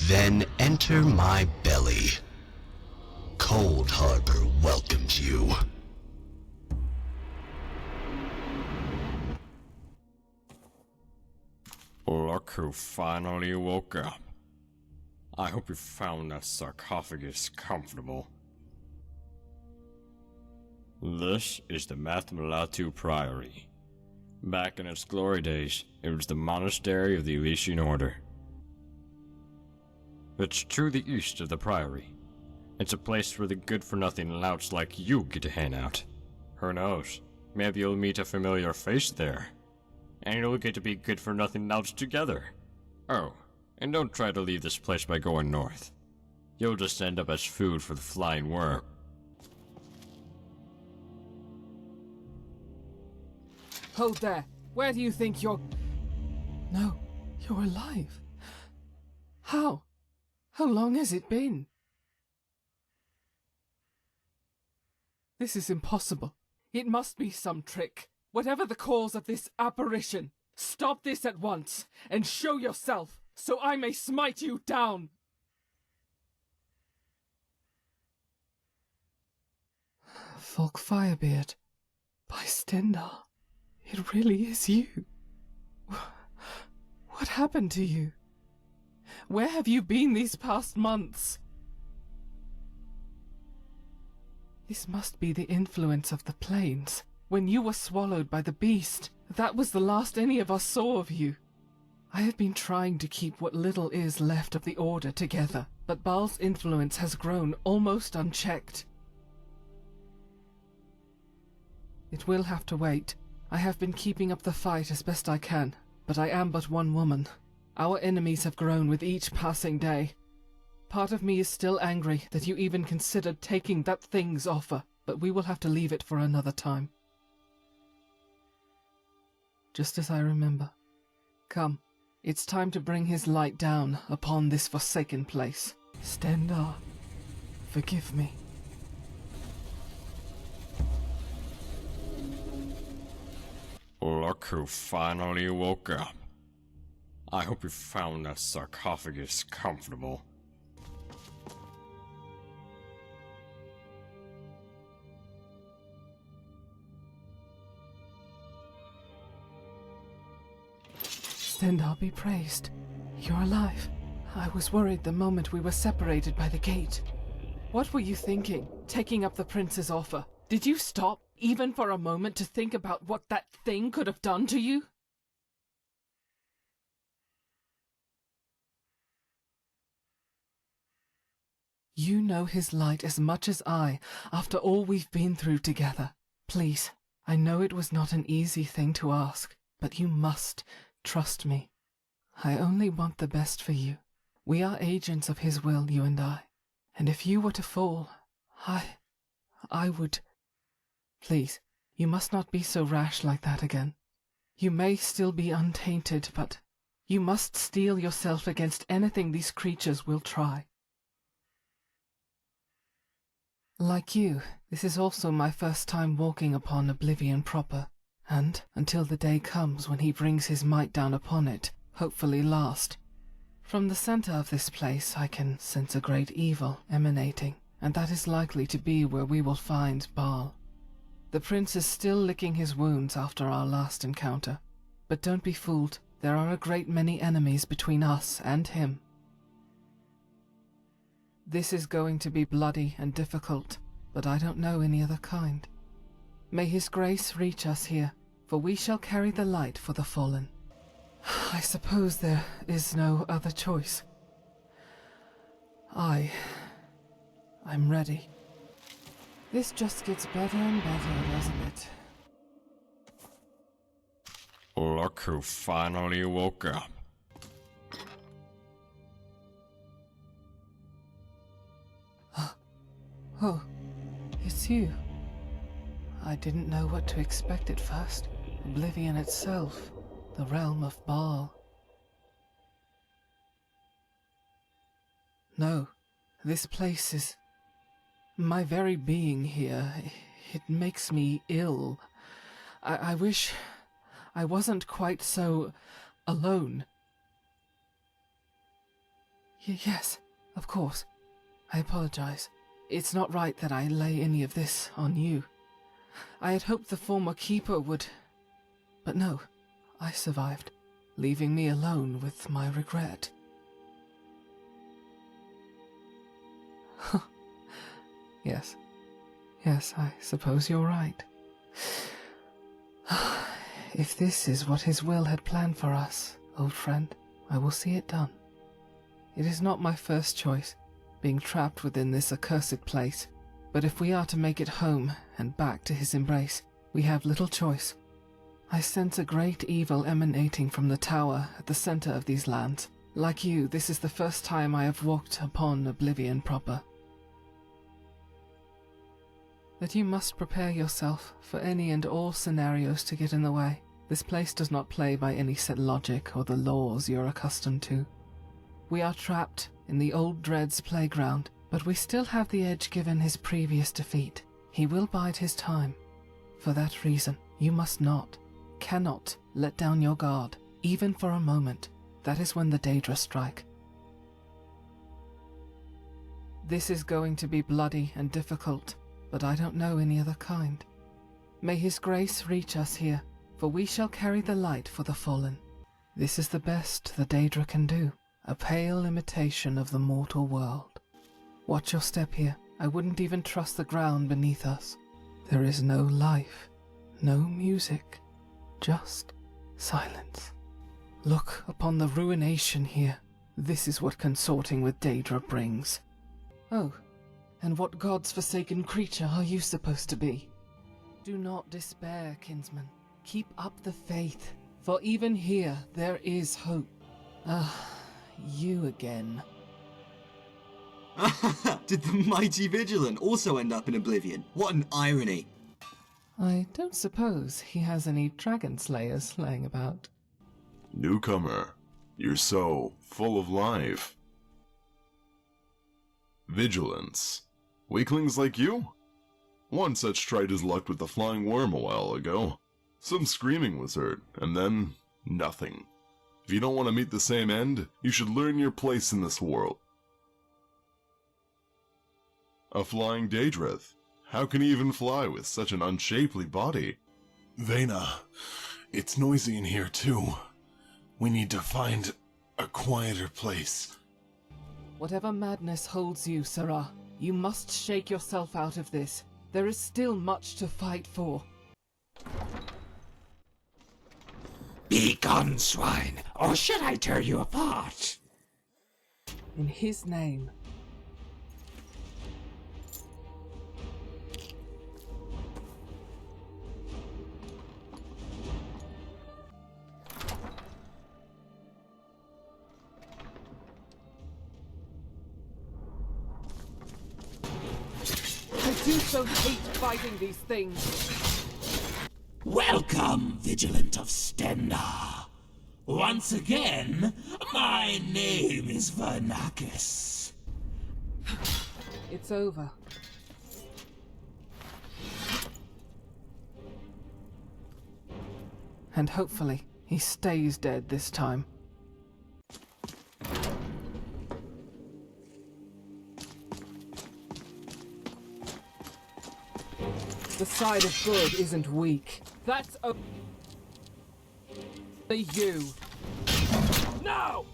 Then enter my belly. Cold Harbor welcomes you. Look who finally woke up. I hope you found that sarcophagus comfortable. This is the Mathmalatu Priory. Back in its glory days, it was the monastery of the Elysian Order. It's to the east of the Priory. It's a place where the good-for-nothing louts like you get to hang out. Who knows, maybe you'll meet a familiar face there. And you'll get to be good-for-nothing louts together. Oh, and don't try to leave this place by going north. You'll just end up as food for the flying worm. Hold there. Where do you think you're... No, you're alive. How? How long has it been? This is impossible. It must be some trick. Whatever the cause of this apparition, stop this at once, and show yourself, so I may smite you down! Volk Firebeard, by Stendar. It really is you. What happened to you? Where have you been these past months? This must be the influence of the plains. When you were swallowed by the beast, that was the last any of us saw of you. I have been trying to keep what little is left of the Order together, but Bal's influence has grown almost unchecked. It will have to wait. I have been keeping up the fight as best I can, but I am but one woman. Our enemies have grown with each passing day. Part of me is still angry that you even considered taking that thing's offer, but we will have to leave it for another time. Just as I remember. Come, it's time to bring his light down upon this forsaken place. Stendar, forgive me. Look who finally woke up. I hope you found that sarcophagus comfortable. Stendar be praised. You're alive. I was worried the moment we were separated by the gate. What were you thinking, taking up the prince's offer? Did you stop, even for a moment, to think about what that thing could have done to you? You know his light as much as I, after all we've been through together. Please, I know it was not an easy thing to ask, but you must trust me. I only want the best for you. We are agents of his will, you and I. And if you were to fall, I would... Please, you must not be so rash like that again. You may still be untainted, but you must steel yourself against anything these creatures will try. Like you, this is also my first time walking upon Oblivion proper, and, until the day comes when he brings his might down upon it, hopefully last. From the center of this place I can sense a great evil emanating, and that is likely to be where we will find Bal. The prince is still licking his wounds after our last encounter, but don't be fooled, there are a great many enemies between us and him. This is going to be bloody and difficult, but I don't know any other kind. May his grace reach us here, for we shall carry the light for the fallen. I suppose there is no other choice. I'm ready. This just gets better and better, doesn't it? Look who finally woke up. Oh, it's you. I didn't know what to expect at first. Oblivion itself, the realm of Bal. No, this place is... My very being here, it makes me ill. I wish I wasn't quite so alone. Yes, of course. I apologize. It's not right that I lay any of this on you. I had hoped the former keeper would... But no, I survived, leaving me alone with my regret. Yes. Yes, I suppose you're right. If this is what his will had planned for us, old friend, I will see it done. It is not my first choice, being trapped within this accursed place, but if we are to make it home and back to his embrace, we have little choice. I sense a great evil emanating from the tower at the center of these lands. Like you, this is the first time I have walked upon oblivion proper. That you must prepare yourself for any and all scenarios to get in the way. This place does not play by any set logic or the laws you're accustomed to. We are trapped in the old Dread's playground, but we still have the edge given his previous defeat. He will bide his time. For that reason, you must not, cannot let down your guard, even for a moment. That is when the Daedra strike. This is going to be bloody and difficult, but I don't know any other kind. May his grace reach us here, for we shall carry the light for the fallen. This is the best the Daedra can do, a pale imitation of the mortal world. Watch your step here. I wouldn't even trust the ground beneath us. There is no life, no music, just silence. Look upon the ruination here. This is what consorting with Daedra brings. Oh, and what God's forsaken creature are you supposed to be? Do not despair, kinsman. Keep up the faith, for even here there is hope. You again. Did the mighty Vigilant also end up in oblivion? What an irony. I don't suppose he has any dragon slayers laying about. Newcomer, you're so full of life. Vigilance. Weaklings like you? One such tried his luck with the flying worm a while ago. Some screaming was heard, and then nothing. If you don't want to meet the same end, you should learn your place in this world. A flying Daedrith. How can he even fly with such an unshapely body? Vena, it's noisy in here too. We need to find a quieter place. Whatever madness holds you, Sarah, you must shake yourself out of this. There is still much to fight for. Be gone, swine, or should I tear you apart? In his name. I do so hate fighting these things. Welcome, Vigilant of Stenda. Once again, my name is Vernaccus. It's over. And hopefully, he stays dead this time. The side of good isn't weak. That's you. No!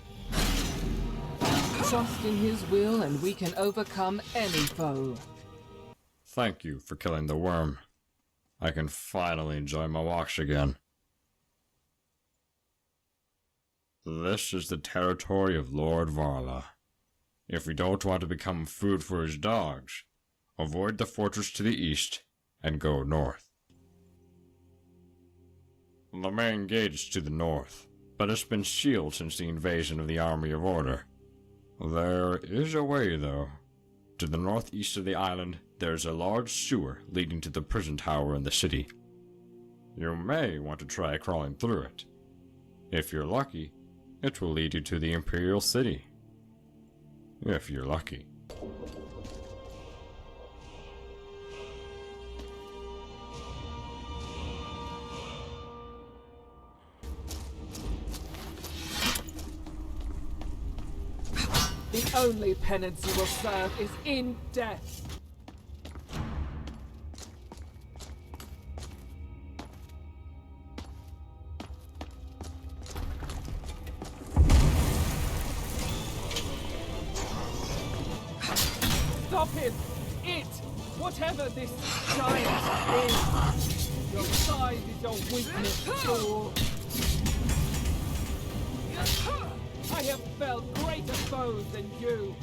Trust in his will and we can overcome any foe. Thank you for killing the worm. I can finally enjoy my walks again. This is the territory of Lord Varla. If we don't want to become food for his dogs, avoid the fortress to the east and go north. The main gate is to the north, but it's been sealed since the invasion of the Army of Order. There is a way, though. To the northeast of the island, there's a large sewer leading to the prison tower in the city. You may want to try crawling through it. If you're lucky, it will lead you to the Imperial city. If you're lucky. The only penance you will serve is in death. Stop him! It! Whatever this giant is! Your size is your weakness, fool! I have felt greater foes than you!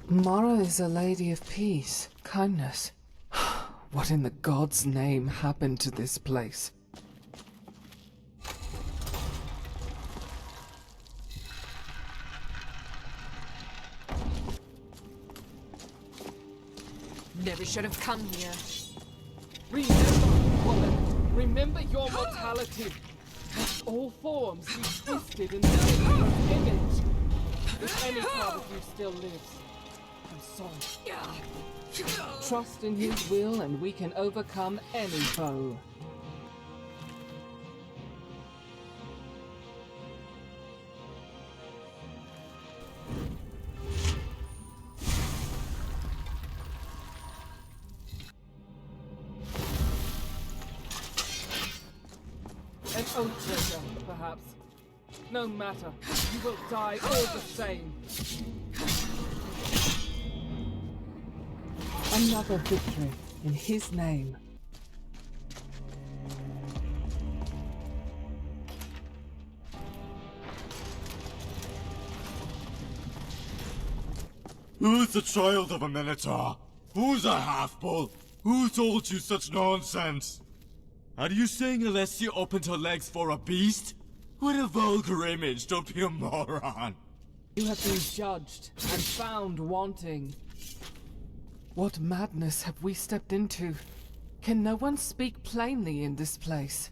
Mara is a lady of peace, kindness. What in the god's name happened to this place? Never should have come here. Remember, woman, remember your mortality. All forms be twisted in the image. If any part of you still lives, I'm sorry. Trust in his will and we can overcome any foe. An oath breaker, perhaps. No matter, you will die all the same. Another victory in his name. Who's the child of a Minotaur? Who's a half-bull? Who told you such nonsense? Are you saying Alessia opened her legs for a beast? What a vulgar image, don't be a moron! You have been judged and found wanting. What madness have we stepped into? Can no one speak plainly in this place?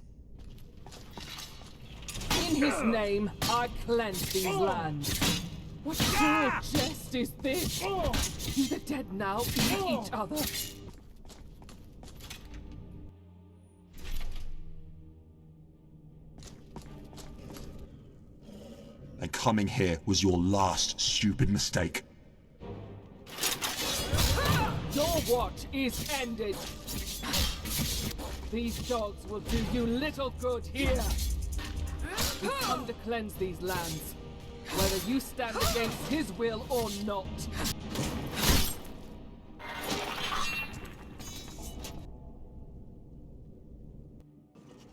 In his name, I cleanse these lands. What cruel jest is this? Do the dead now eat each other? And coming here was your last stupid mistake. Your watch is ended. These dogs will do you little good here. We've come to cleanse these lands, whether you stand against his will or not.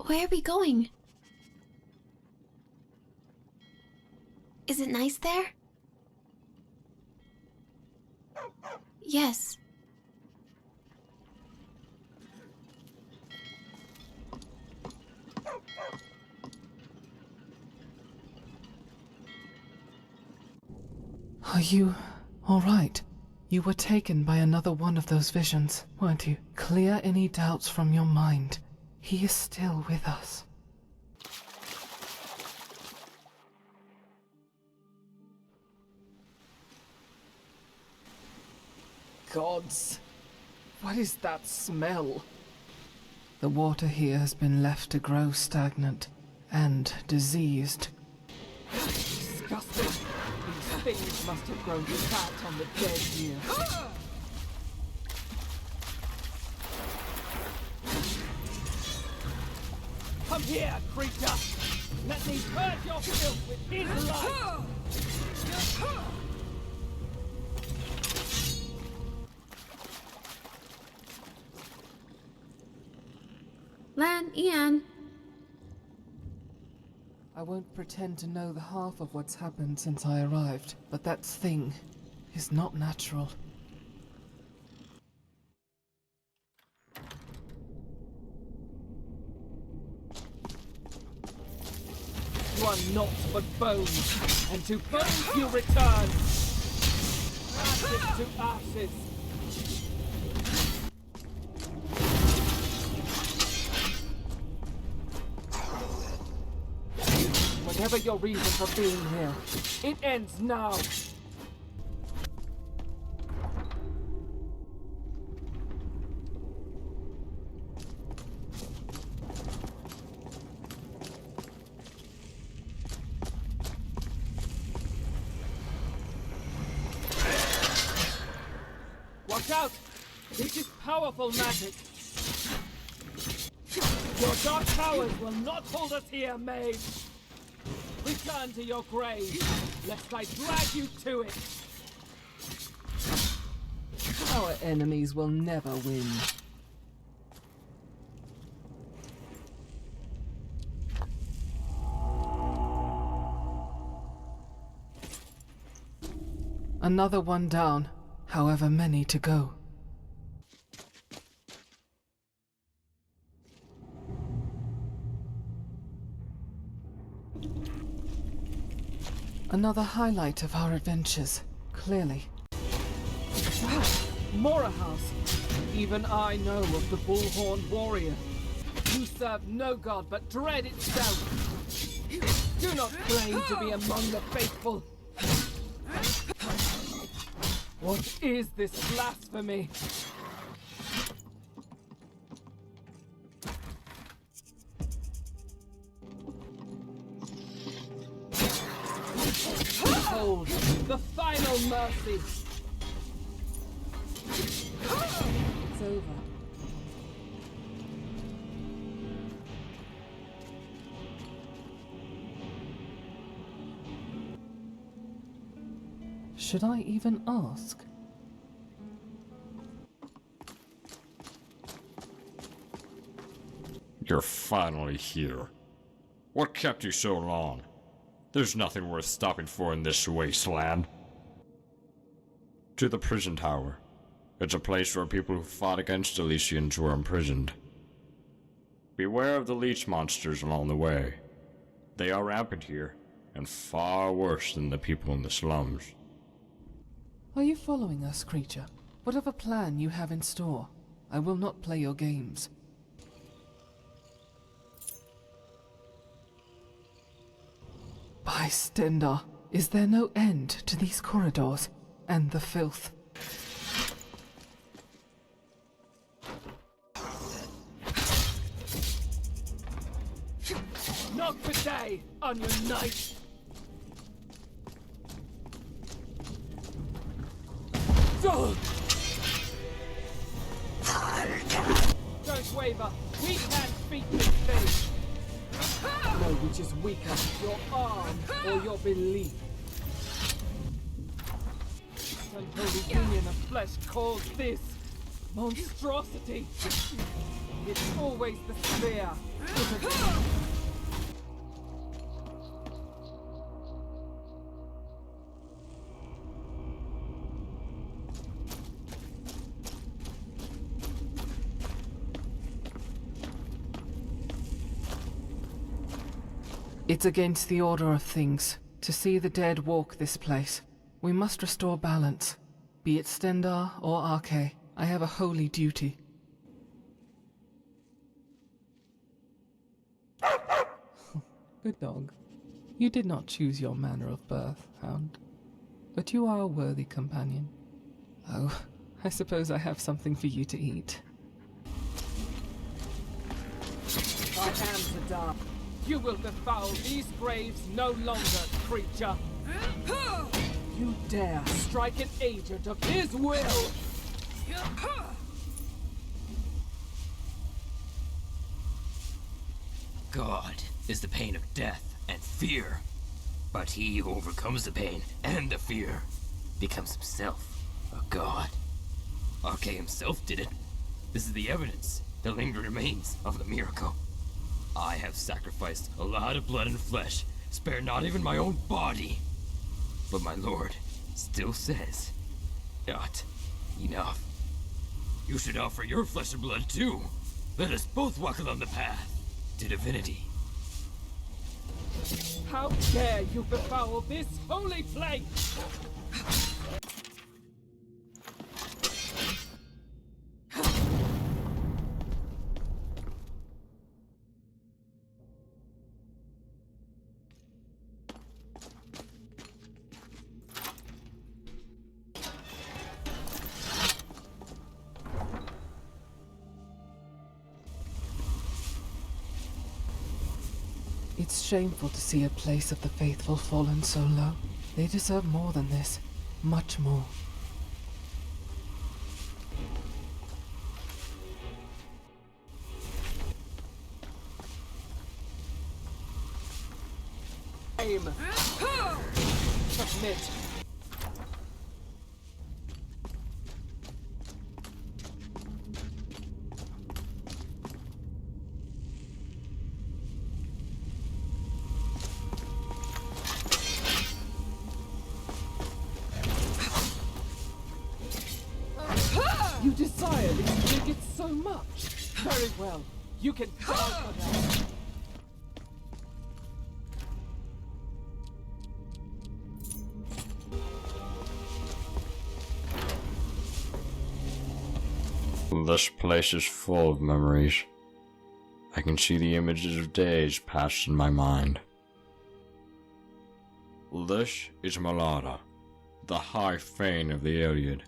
Where are we going? Is it nice there? Yes. Are you all right? You were taken by another one of those visions, weren't you? Clear any doubts from your mind. He is still with us. Gods! What is that smell? The water here has been left to grow stagnant and diseased. Disgusting! These things must have grown fat on the dead here. Come here, creature! Let me purge your filth with his life! Lan, Ian. I won't pretend to know the half of what's happened since I arrived, but that thing is not natural. You are naught but bones, and to bones you return! Ashes to ashes! Whatever your reason for being here, it ends now. Watch out! This is powerful magic. Your dark powers will not hold us here, mage. Return to your grave, lest I drag you to it. Our enemies will never win. Another one down, however many to go. Another highlight of our adventures, clearly. Ah, Morimath! Even I know of the bullhorn warrior. You serve no god but dread itself. Do not claim to be among the faithful. What is this blasphemy? Behold, the final mercy! It's over. Should I even ask? You're finally here. What kept you so long? There's nothing worth stopping for in this wasteland. To the prison tower. It's a place where people who fought against Elysians were imprisoned. Beware of the leech monsters along the way. They are rampant here, and far worse than the people in the slums. Are you following us, creature? Whatever plan you have in store, I will not play your games. By Stendar, is there no end to these corridors and the filth? Not today, on your knight! Don't waver, we can't beat this thing! Know which is weaker, your arm or your belief. Unholy union of flesh calls this monstrosity. It's always the spear. It's against the order of things to see the dead walk this place. We must restore balance. Be it Stendar or Arkay, I have a holy duty. Good dog. You did not choose your manner of birth, Hound. But you are a worthy companion. Oh, I suppose I have something for you to eat. My hands are dark. You will befoul these graves no longer, creature! You dare strike an agent of his will! God is the pain of death and fear. But he who overcomes the pain and the fear becomes himself a god. Arkay himself did it. This is the evidence, the lingering remains of the miracle. I have sacrificed a lot of blood and flesh, spare not even my own body. But my lord still says, not enough. You should offer your flesh and blood too. Let us both walk along the path to divinity. How dare you befoul this holy place! It's shameful to see a place of the faithful fallen so low. They deserve more than this. Much more. Aim! Submit! You desire these trinkets so much. Very well. You can die for that. This place is full of memories. I can see the images of days passed in my mind. This is Malada, the high fane of the Iliad.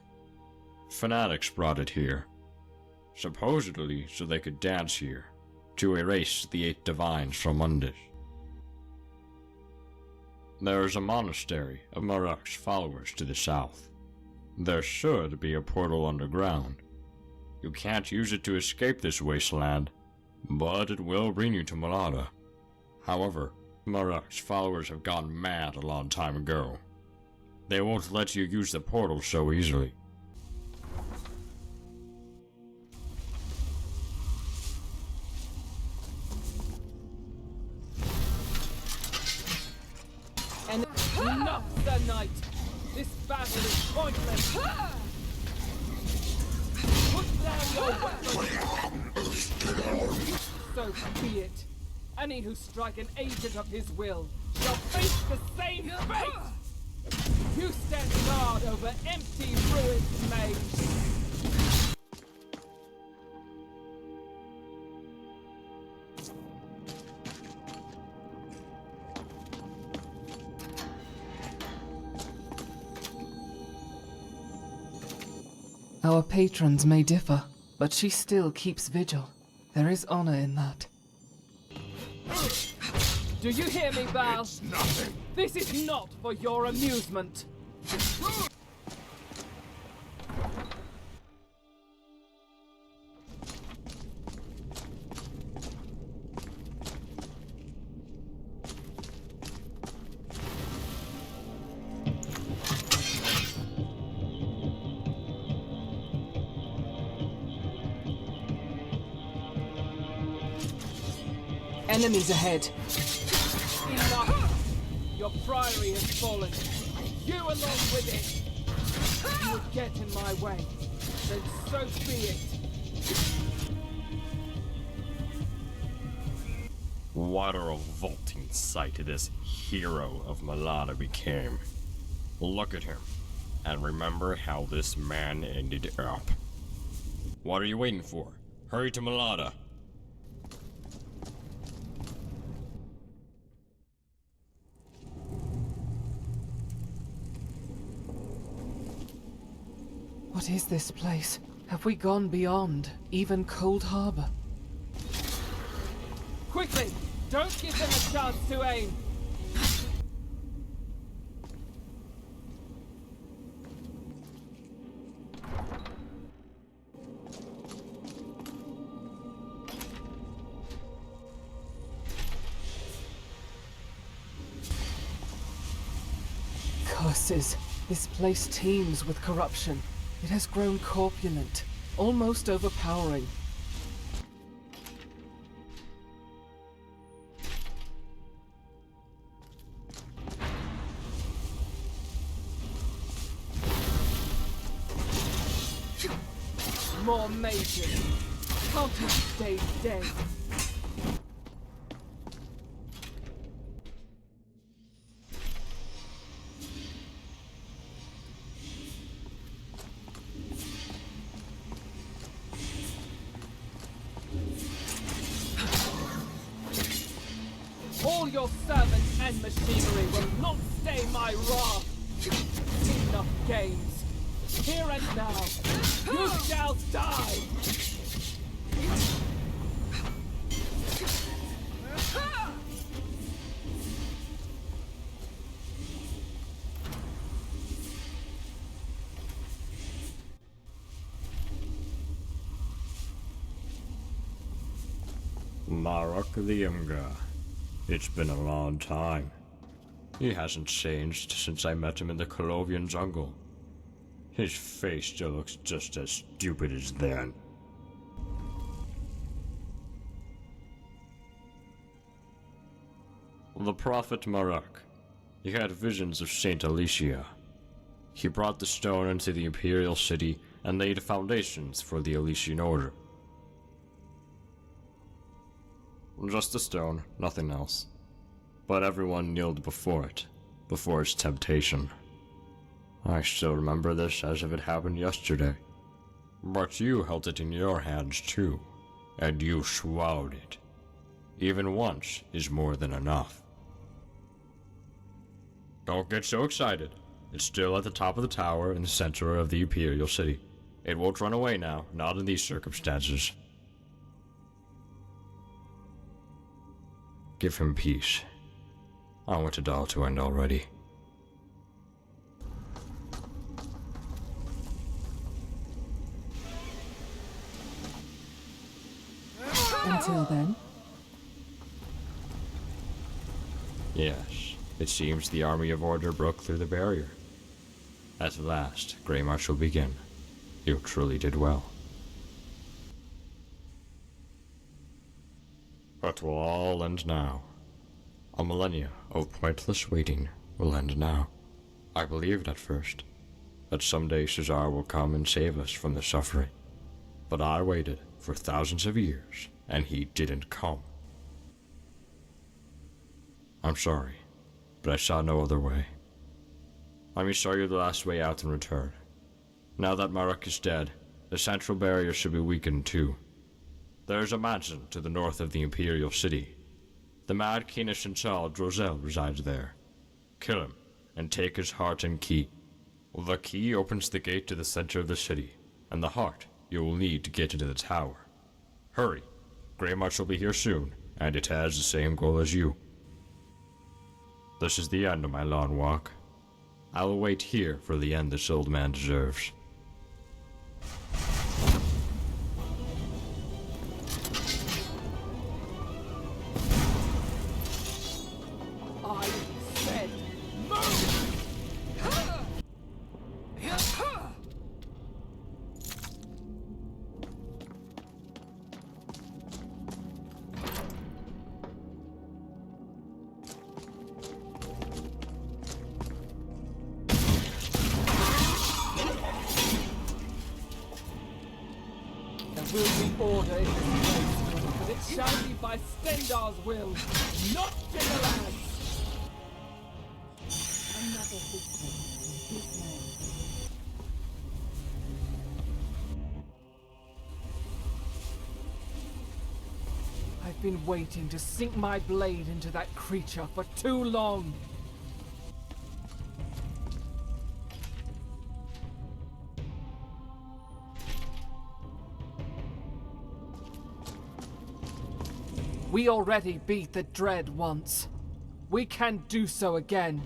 Fanatics brought it here, supposedly so they could dance here, to erase the 8 divines from Mundus. There is a monastery of Marukh's followers to the south. There should be a portal underground. You can't use it to escape this wasteland, but it will bring you to Malada. However, Marukh's followers have gone mad a long time ago. They won't let you use the portal so easily. And enough, Sir Knight! This battle is pointless! Put down your weapons! So be it. Any who strike an agent of his will shall face the same fate! You stand guard over empty ruins, mage! Our patrons may differ, but she still keeps vigil. There is honor in that. Do you hear me, Bal? It's nothing. This is not for your amusement. Enemies ahead. Enough! Your priory has fallen. You along with it. You would get in my way. Then so be it. What a revolting sight this hero of Malada became. Look at him, and remember how this man ended up. What are you waiting for? Hurry to Malada. What is this place? Have we gone beyond even Cold Harbor? Quickly! Don't give them a chance to aim! Curses! This place teems with corruption. It has grown corpulent, almost overpowering. More mages. Can't have stayed dead. All your servants and machinery will not stay my wrath. Enough games. Here and now, you shall die! Marukh the Imga. It's been a long time. He hasn't changed since I met him in the Colovian jungle. His face still looks just as stupid as then. The prophet Marukh. He had visions of Saint Alicia. He brought the stone into the Imperial city and laid foundations for the Alician order. Just a stone, nothing else. But everyone kneeled before it, before its temptation. I still remember this as if it happened yesterday. But you held it in your hands too, and you swallowed it. Even once is more than enough. Don't get so excited. It's still at the top of the tower in the center of the Imperial city. It won't run away now, not in these circumstances. Give him peace. I want it all to end already. Until then? Yes, it seems the army of order broke through the barrier. At last, Grey March will begin. You truly did well. It will all end now. A millennia of pointless waiting will end now. I believed at first that someday Caesar will come and save us from the suffering. But I waited for thousands of years, and he didn't come. I'm sorry, but I saw no other way. Let me show you the last way out in return. Now that Marukh is dead, the central barrier should be weakened too. There is a mansion to the north of the Imperial city. The mad Kinish and child Roselle resides there. Kill him, and take his heart and key. The key opens the gate to the center of the city, and the heart you will need to get into the tower. Hurry, Grey March will be here soon, and it has the same goal as you. This is the end of my long walk. I will wait here for the end this old man deserves. I said move! There will be order in this place, but it shall be by Stendar's will, not VIGILANT! Another victim in his name. I've been waiting to sink my blade into that creature for too long. We already beat the Dread once. We can do so again.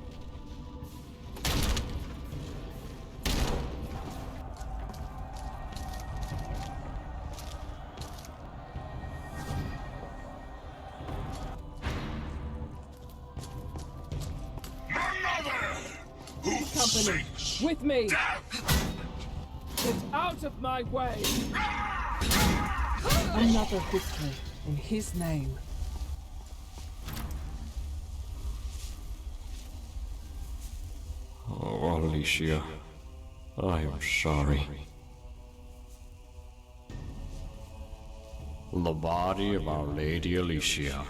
Company, with me! Get out of my way! Another victory in his name. Oh, Alicia, I am sorry. The body of Our Lady Alicia.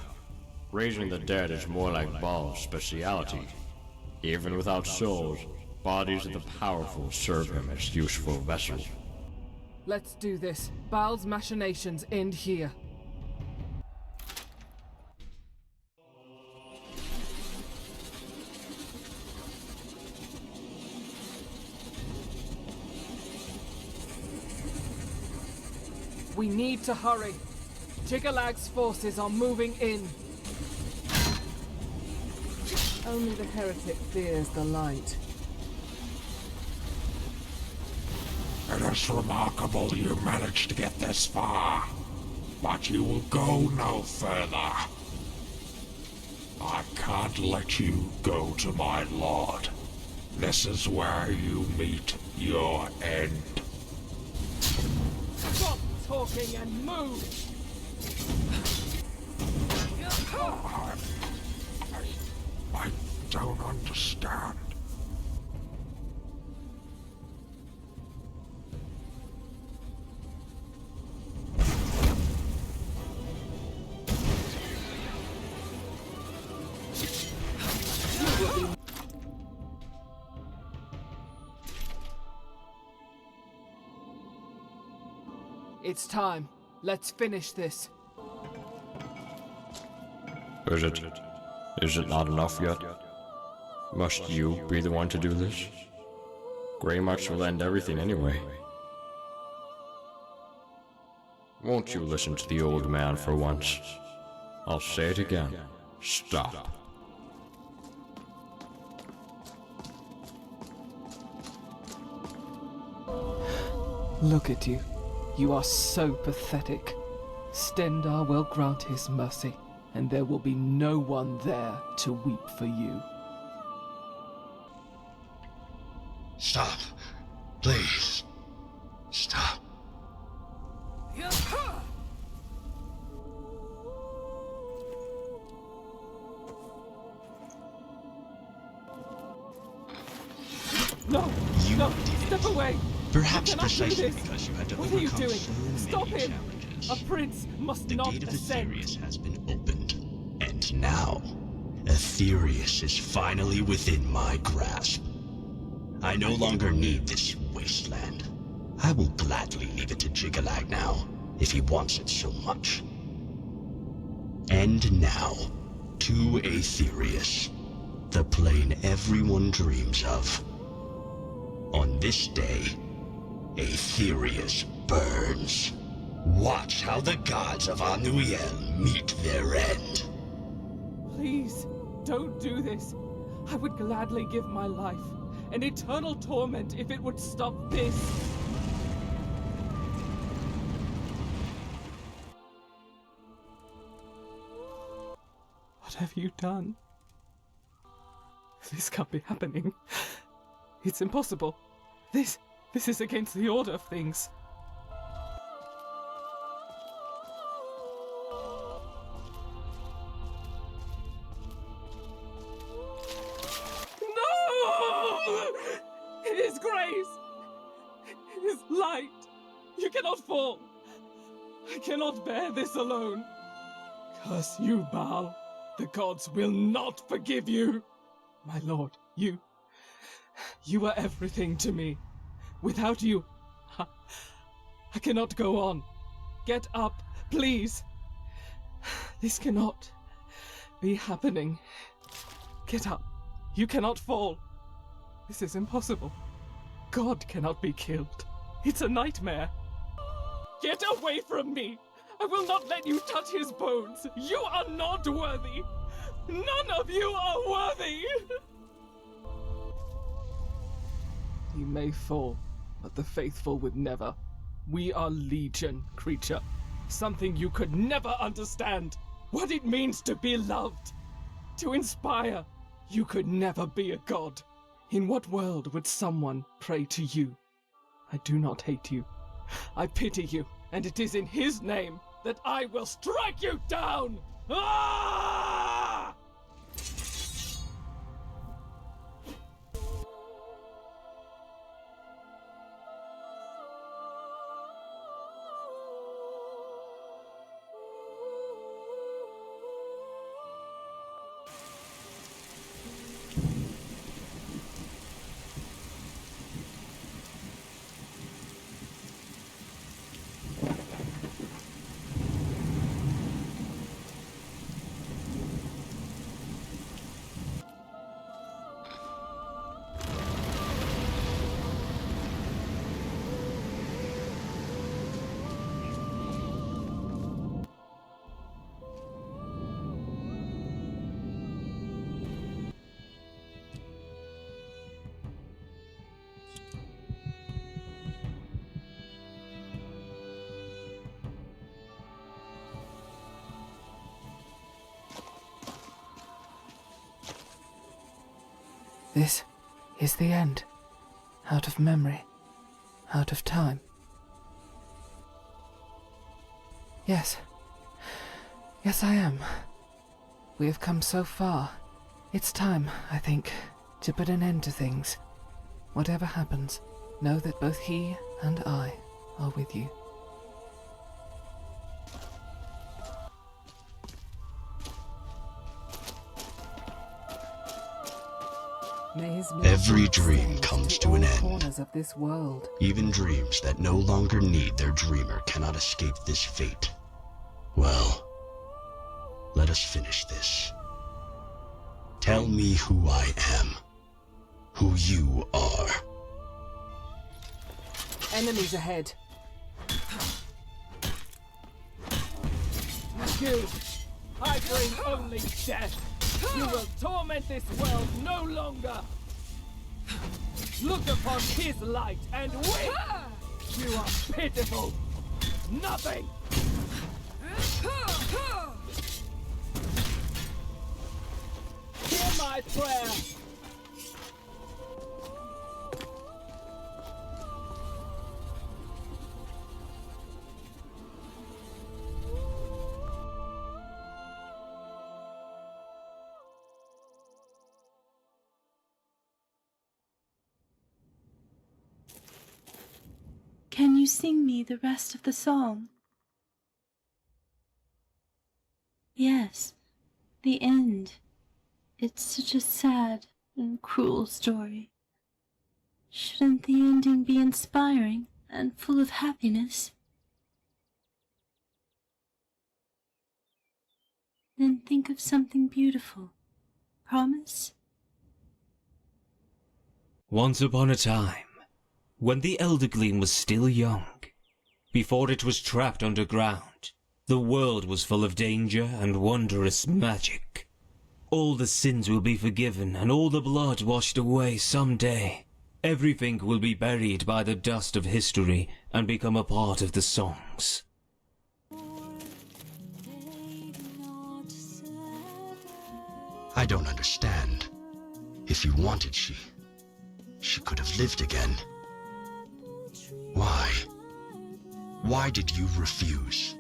Raising the dead is Molag Bal's speciality. Even without souls, bodies of the powerful serve him as useful vessels. Let's do this. Bal's machinations end here. We need to hurry. Jiggalag's forces are moving in. Only the heretic fears the light. It is remarkable you managed to get this far. but you will go no further. I can't let you go to my lord. This is where you meet your end. Stop talking and move! I don't understand. It's time. Let's finish this. Is it not enough yet? Must you be the one to do this? Grey March will end everything anyway. Won't you listen to the old man for once? I'll say it again. Stop. Look at you. You are so pathetic. Stendarr will grant his mercy, and there will be no one there to weep for you. Stop. Please. Stop. No! You No! did Step it. away! Perhaps You cannot do precisely this. because you had to What are you overcome doing? so many Stop him! challenges. A prince must The not gate of ascend. Aetherius has been opened, and now Aetherius is finally within my grasp. I no longer need this wasteland. I will gladly leave it to VIGILANT now, if he wants it so much. And now, to Aetherius, the plane everyone dreams of. On this day, Aetherius burns. Watch how the gods of Anuiel meet their end. Please, don't do this. I would gladly give my life, an eternal torment if it would stop this. What have you done? This can't be happening. It's impossible. This is against the order of things. No! His grace! His light! You cannot fall! I cannot bear this alone. Curse you, Bal. The gods will not forgive you. My lord, you are everything to me. Without you, I cannot go on. Get up, please. This cannot be happening. Get up. You cannot fall. This is impossible. God cannot be killed. It's a nightmare. Get away from me. I will not let you touch his bones. You are not worthy. None of you are worthy. He may fall, but the faithful would never. We are legion, creature. Something you could never understand. What it means to be loved. To inspire. You could never be a god. In what world would someone pray to you? I do not hate you. I pity you, and it is in his name that I will strike you down! Ah! This is the end. Out of memory. Out of time. Yes. Yes, I am. We have come so far. It's time, I think, to put an end to things. Whatever happens, know that both he and I are with you. Every dream comes to an end. Corners of this world. Even dreams that no longer need their dreamer cannot escape this fate. Well, let us finish this. Tell me who I am. Who you are. Enemies ahead. You! I bring only death! You will torment this world no longer! Look upon his light and weep! You are pitiful! Nothing! Hear my prayer! Can you sing me the rest of the song? Yes, the end. It's such a sad and cruel story. Shouldn't the ending be inspiring and full of happiness? Then think of something beautiful. Promise? Once upon a time, when the Elder Gleam was still young, before it was trapped underground, the world was full of danger and wondrous magic. All the sins will be forgiven and all the blood washed away someday. Everything will be buried by the dust of history and become a part of the songs. I don't understand. If you wanted, she could have lived again. Why? Why did you refuse?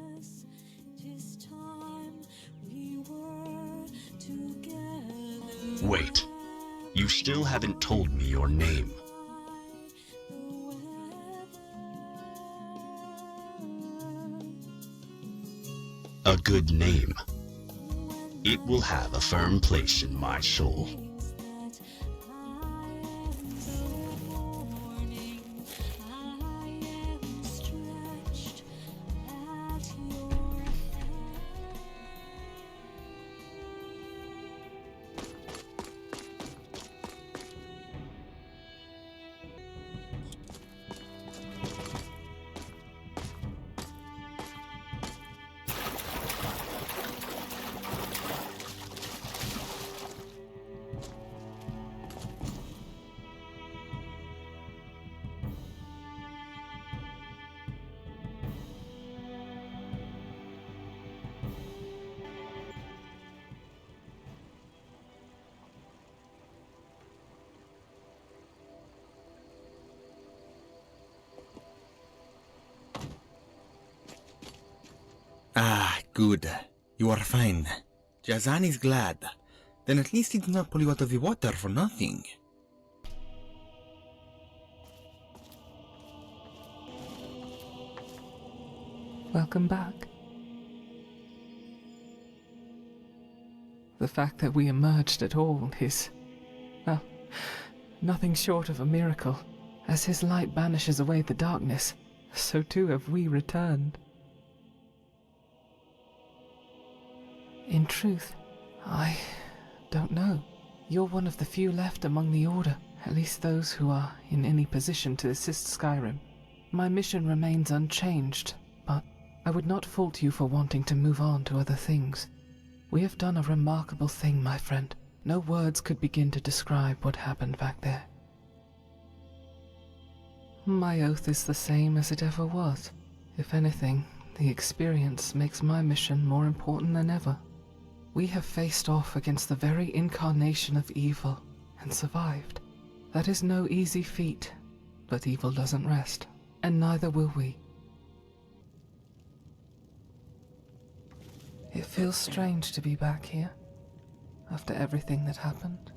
Wait, you still haven't told me your name. A good name. It will have a firm place in my soul. Ah, good. You are fine. Jazan is glad. Then at least he did not pull you out of the water for nothing. Welcome back. The fact that we emerged at all is, well, nothing short of a miracle. As his light banishes away the darkness, so too have we returned. In truth, I don't know. You're one of the few left among the Order, at least those who are in any position to assist Skyrim. My mission remains unchanged, but I would not fault you for wanting to move on to other things. We have done a remarkable thing, my friend. No words could begin to describe what happened back there. My oath is the same as it ever was. If anything, the experience makes my mission more important than ever. We have faced off against the very incarnation of evil, and survived. That is no easy feat, but evil doesn't rest, and neither will we. It feels strange to be back here, after everything that happened.